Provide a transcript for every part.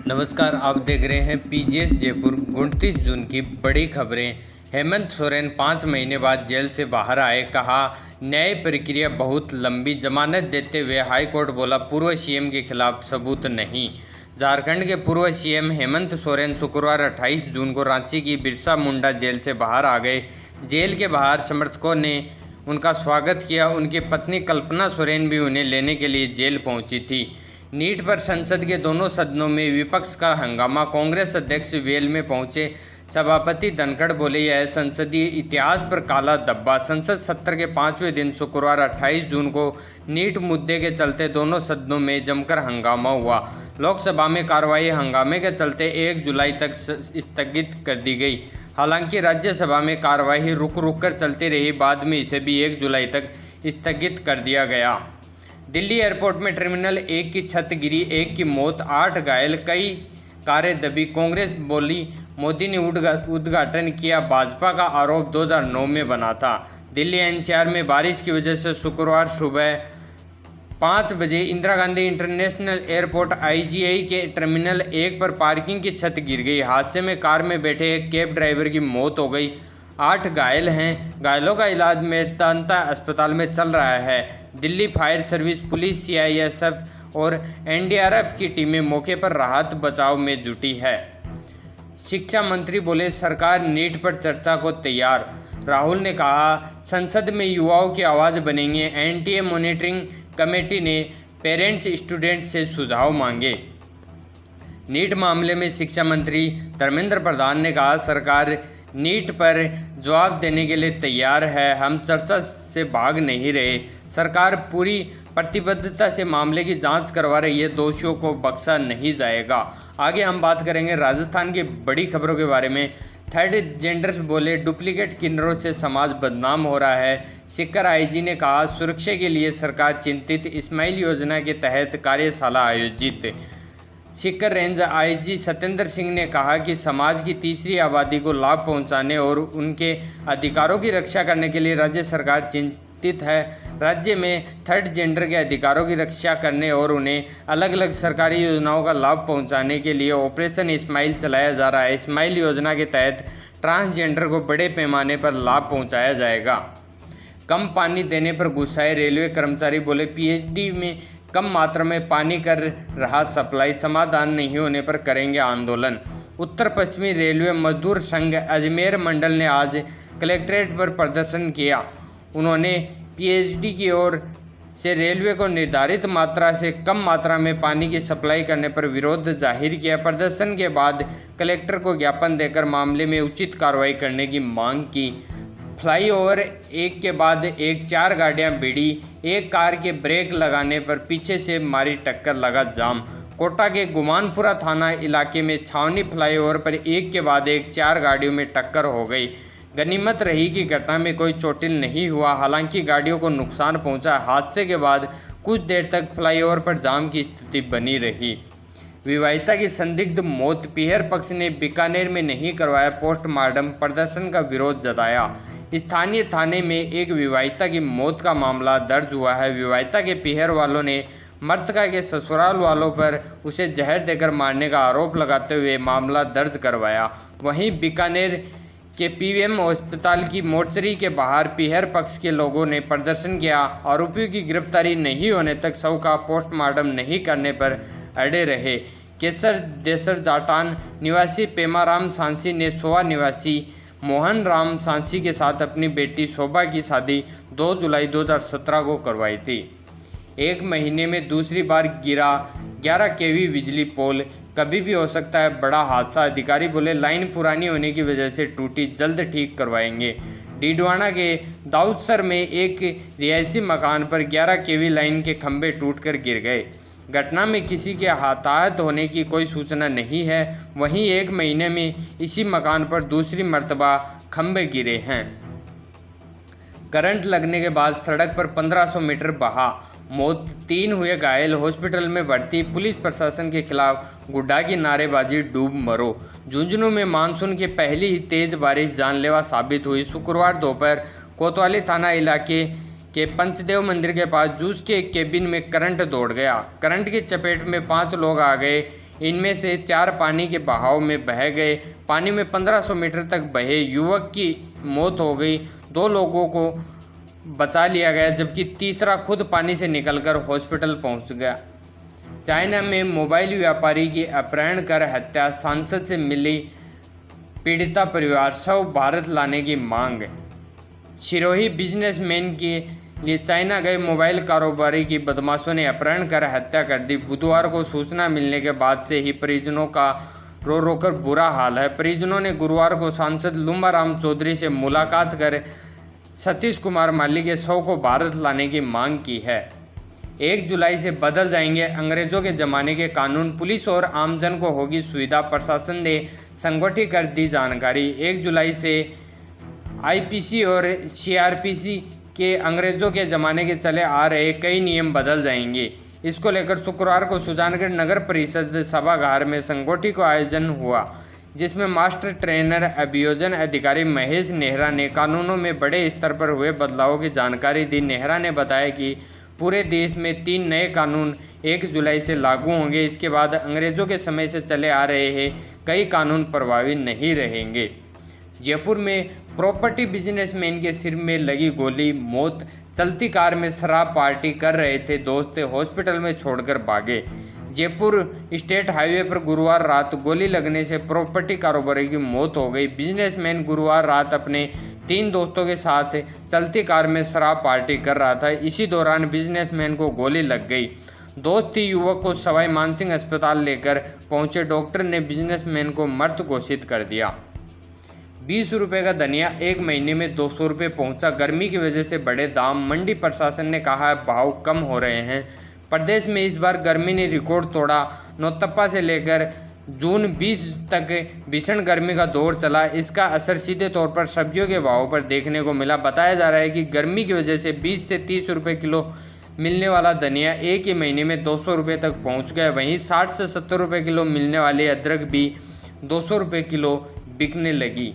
नमस्कार, आप देख रहे हैं पीजीएस जयपुर। 29 जून की बड़ी खबरें। हेमंत सोरेन 5 महीने बाद जेल से बाहर आए, कहा न्याय प्रक्रिया बहुत लंबी। जमानत देते हुए हाईकोर्ट बोला पूर्व सीएम के खिलाफ सबूत नहीं। झारखंड के पूर्व सीएम हेमंत सोरेन शुक्रवार 28 जून को रांची की बिरसा मुंडा जेल से बाहर आ गए। जेल के बाहर समर्थकों ने उनका स्वागत किया। उनकी पत्नी कल्पना सोरेन भी उन्हें लेने के लिए जेल पहुंची थी। नीट पर संसद के दोनों सदनों में विपक्ष का हंगामा। कांग्रेस अध्यक्ष वेल में पहुंचे। सभापति धनखड़ बोले, यह संसदीय इतिहास पर काला धब्बा। संसद सत्र के 5वें दिन शुक्रवार 28 जून को नीट मुद्दे के चलते दोनों सदनों में जमकर हंगामा हुआ। लोकसभा में कार्रवाई हंगामे के चलते 1 जुलाई तक स्थगित कर दी गई। हालांकि राज्यसभा में कार्रवाई रुक रुक कर चलती रही। बाद में इसे भी 1 जुलाई तक स्थगित कर दिया गया। दिल्ली एयरपोर्ट में टर्मिनल 1 की छत गिरी, 1 की मौत, 8 घायल, कई कारें दबी। कांग्रेस बोली मोदी ने उद्घाटन किया। भाजपा का आरोप 2009 में बना था। दिल्ली एनसीआर में बारिश की वजह से शुक्रवार सुबह 5 बजे Indira Gandhi international airport IGI के टर्मिनल 1 पर पार्किंग की छत गिर गई। हादसे में कार में बैठे एक कैब ड्राइवर की मौत हो गई। 8 घायल हैं। घायलों का इलाज मेदांता अस्पताल में चल रहा है। Delhi fire service, police, CISF और NDRF की टीमें मौके पर राहत बचाव में जुटी है। शिक्षा मंत्री बोले, सरकार नीट पर चर्चा को तैयार। राहुल ने कहा, संसद में युवाओं की आवाज़ बनेंगे। NTA मॉनिटरिंग कमेटी ने पेरेंट्स स्टूडेंट्स से सुझाव मांगे। नीट मामले में शिक्षा मंत्री धर्मेंद्र प्रधान ने कहा, सरकार नीट पर जवाब देने के लिए तैयार है। हम चर्चा से भाग नहीं रहे। सरकार पूरी प्रतिबद्धता से मामले की जांच करवा रही है। दोषियों को बख्शा नहीं जाएगा। आगे हम बात करेंगे राजस्थान की बड़ी खबरों के बारे में। थर्ड जेंडर्स बोले, डुप्लीकेट किन्नरों से समाज बदनाम हो रहा है। सीकर IG ने कहा, सुरक्षा के लिए सरकार चिंतित। इस्माइल योजना के तहत कार्यशाला आयोजित। सीकर रेंज IG सत्येंद्र सिंह ने कहा कि समाज की तीसरी आबादी को लाभ पहुंचाने और उनके अधिकारों की रक्षा करने के लिए राज्य सरकार चिंतित है। राज्य में थर्ड जेंडर के अधिकारों की रक्षा करने और उन्हें अलग अलग सरकारी योजनाओं का लाभ पहुंचाने के लिए ऑपरेशन इस्माइल चलाया जा रहा है। इस्माइल योजना के तहत ट्रांसजेंडर को बड़े पैमाने पर लाभ पहुँचाया जाएगा। कम पानी देने पर गुस्साए रेलवे कर्मचारी बोले, PhD में कम मात्रा में पानी कर रहा सप्लाई, समाधान नहीं होने पर करेंगे आंदोलन। उत्तर पश्चिमी रेलवे मजदूर संघ अजमेर मंडल ने आज कलेक्ट्रेट पर प्रदर्शन किया। उन्होंने PhD की ओर से रेलवे को निर्धारित मात्रा से कम मात्रा में पानी की सप्लाई करने पर विरोध जाहिर किया। प्रदर्शन के बाद कलेक्टर को ज्ञापन देकर मामले में उचित कार्रवाई करने की मांग की। फ्लाईओवर एक के बाद एक 4 गाड़ियां भिड़ी। एक कार के ब्रेक लगाने पर पीछे से मारी टक्कर, लगा जाम। कोटा के गुमानपुरा थाना इलाके में छावनी फ्लाईओवर पर एक के बाद एक 4 गाड़ियों में टक्कर हो गई। गनीमत रही कि घटना में कोई चोटिल नहीं हुआ। हालांकि गाड़ियों को नुकसान पहुंचा। हादसे के बाद कुछ देर तक फ्लाईओवर पर जाम की स्थिति बनी रही। विवाहिता की संदिग्ध मौत, पीहर पक्ष ने बीकानेर में नहीं करवाया पोस्टमार्टम, प्रदर्शन का विरोध जताया। स्थानीय थाने में एक विवाहिता की मौत का मामला दर्ज हुआ है। विवाहिता के पीहर वालों ने मृतका के ससुराल वालों पर उसे जहर देकर मारने का आरोप लगाते हुए मामला दर्ज करवाया। वहीं बीकानेर के PVM अस्पताल की मोर्चरी के बाहर पीहर पक्ष के लोगों ने प्रदर्शन किया। आरोपियों की गिरफ्तारी नहीं होने तक शव का पोस्टमार्टम नहीं करने पर अड़े रहे। केसर देसर जाटान निवासी पेमाराम सांसी ने सोवा निवासी मोहन राम सांसी के साथ अपनी बेटी शोभा की शादी 2 जुलाई 2017 को करवाई थी। 1 महीने में दूसरी बार गिरा 11 kV बिजली पोल, कभी भी हो सकता है बड़ा हादसा। अधिकारी बोले, लाइन पुरानी होने की वजह से टूटी, जल्द ठीक करवाएंगे। डीडवाना के दाऊदसर में एक रिहायशी मकान पर 11 kV लाइन के खंभे टूटकर गिर गए। घटना में किसी के हताहत होने की कोई सूचना नहीं है। वहीं 1 महीने में इसी मकान पर दूसरी मर्तबा खंभे गिरे हैं। करंट लगने के बाद सड़क पर 1500 मीटर बहा, मौत, 3 हुए घायल, हॉस्पिटल में भर्ती। पुलिस प्रशासन के खिलाफ गुड्डा की नारेबाजी, डूब मरो। झुंझुनू में मानसून की पहली ही तेज बारिश जानलेवा साबित हुई। शुक्रवार दोपहर कोतवाली थाना इलाके के पंचदेव मंदिर के पास जूस के एक केबिन में करंट दौड़ गया। करंट की चपेट में 5 लोग आ गए। इनमें से 4 पानी के बहाव में बह गए। पानी में 1500 मीटर तक बहे युवक की मौत हो गई। 2 लोगों को बचा लिया गया, जबकि तीसरा खुद पानी से निकलकर हॉस्पिटल पहुंच गया। चाइना में मोबाइल व्यापारी की अपहरण कर हत्या, सांसद से मिली पीड़िता परिवार, शव भारत लाने की मांग। सिरोही बिजनेसमैन के लिए चाइना गए मोबाइल कारोबारी की बदमाशों ने अपहरण कर हत्या कर दी। बुधवार को सूचना मिलने के बाद से ही परिजनों का रो रो कर बुरा हाल है। परिजनों ने गुरुवार को सांसद लुम्बाराम चौधरी से मुलाकात कर सतीश कुमार माली के शव को भारत लाने की मांग की है। 1 जुलाई से बदल जाएंगे अंग्रेजों के ज़माने के कानून, पुलिस और आमजन को होगी सुविधा, प्रशासन ने संगठित कर दी जानकारी। 1 जुलाई से आईपीसी और सीआरपीसी के अंग्रेजों के ज़माने के चले आ रहे कई नियम बदल जाएंगे। इसको लेकर शुक्रवार को सुजानगढ़ नगर परिषद सभागार में संगोष्ठी का आयोजन हुआ, जिसमें मास्टर ट्रेनर अभियोजन अधिकारी महेश नेहरा ने कानूनों में बड़े स्तर पर हुए बदलावों की जानकारी दी। नेहरा ने बताया कि पूरे देश में 3 नए कानून 1 जुलाई से लागू होंगे। इसके बाद अंग्रेजों के समय से चले आ रहे हैं कई कानून प्रभावी नहीं रहेंगे। जयपुर में प्रॉपर्टी बिजनेसमैन के सिर में लगी गोली, मौत। चलती कार में शराब पार्टी कर रहे थे दोस्त, हॉस्पिटल में छोड़कर भागे। जयपुर स्टेट हाईवे पर गुरुवार रात गोली लगने से प्रॉपर्टी कारोबारी की मौत हो गई। बिजनेसमैन गुरुवार रात अपने 3 दोस्तों के साथ चलती कार में शराब पार्टी कर रहा था। इसी दौरान बिजनेसमैन को गोली लग गई। दोस्त ही युवक को सवाई मानसिंह अस्पताल लेकर पहुंचे। डॉक्टर ने बिजनेसमैन को मृत घोषित कर दिया। 20 रुपये का धनिया 1 महीने में 200 रुपये पहुँचा। गर्मी की वजह से बढ़े दाम, मंडी प्रशासन ने कहा है भाव कम हो रहे हैं। प्रदेश में इस बार गर्मी ने रिकॉर्ड तोड़ा। नौतप्पा से लेकर जून 20 तक भीषण गर्मी का दौर चला। इसका असर सीधे तौर पर सब्जियों के भाव पर देखने को मिला। बताया जा रहा है कि गर्मी की वजह से 20 से 30 रुपये किलो मिलने वाला धनिया 1 ही महीने में 200 रुपये तक पहुंच गया। वहीं 60 से 70 रुपये किलो मिलने वाली अदरक भी 200 रुपये किलो बिकने लगी।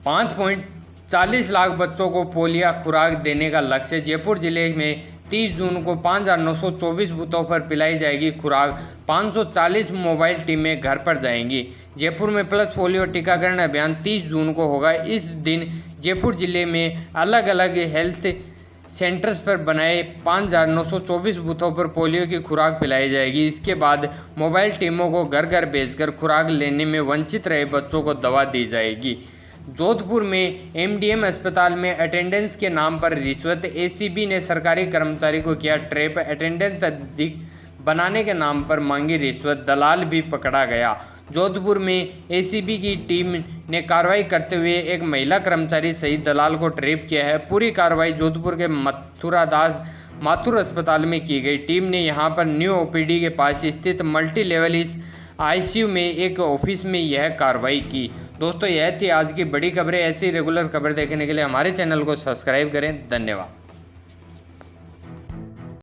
5.40 लाख बच्चों को पोलियो खुराक देने का लक्ष्य। जयपुर जिले में 30 जून को 5,924 बूथों पर पिलाई जाएगी खुराक। 540 मोबाइल टीमें घर पर जाएंगी। जयपुर में पल्स पोलियो टीकाकरण अभियान 30 जून को होगा। इस दिन जयपुर जिले में अलग अलग हेल्थ सेंटर्स पर बनाए 5,924 बूथों पर पोलियो की खुराक पिलाई जाएगी। इसके बाद मोबाइल टीमों को घर घर भेजकर खुराक लेने में वंचित रहे बच्चों को दवा दी जाएगी। जोधपुर में एमडीएम अस्पताल में अटेंडेंस के नाम पर रिश्वत। एसीबी ने सरकारी कर्मचारी को किया ट्रैप। अटेंडेंस अधिक बनाने के नाम पर मांगी रिश्वत, दलाल भी पकड़ा गया। जोधपुर में एसीबी की टीम ने कार्रवाई करते हुए एक महिला कर्मचारी सहित दलाल को ट्रैप किया है। पूरी कार्रवाई जोधपुर के मथुरादास माथुर अस्पताल में की गई। टीम ने यहां पर न्यू ओपीडी के पास स्थित मल्टी लेवल इस आईसीयू में एक ऑफिस में यह कार्रवाई की। दोस्तों, यह थी आज की बड़ी खबरें। ऐसी रेगुलर खबर देखने के लिए हमारे चैनल को सब्सक्राइब करें। धन्यवाद।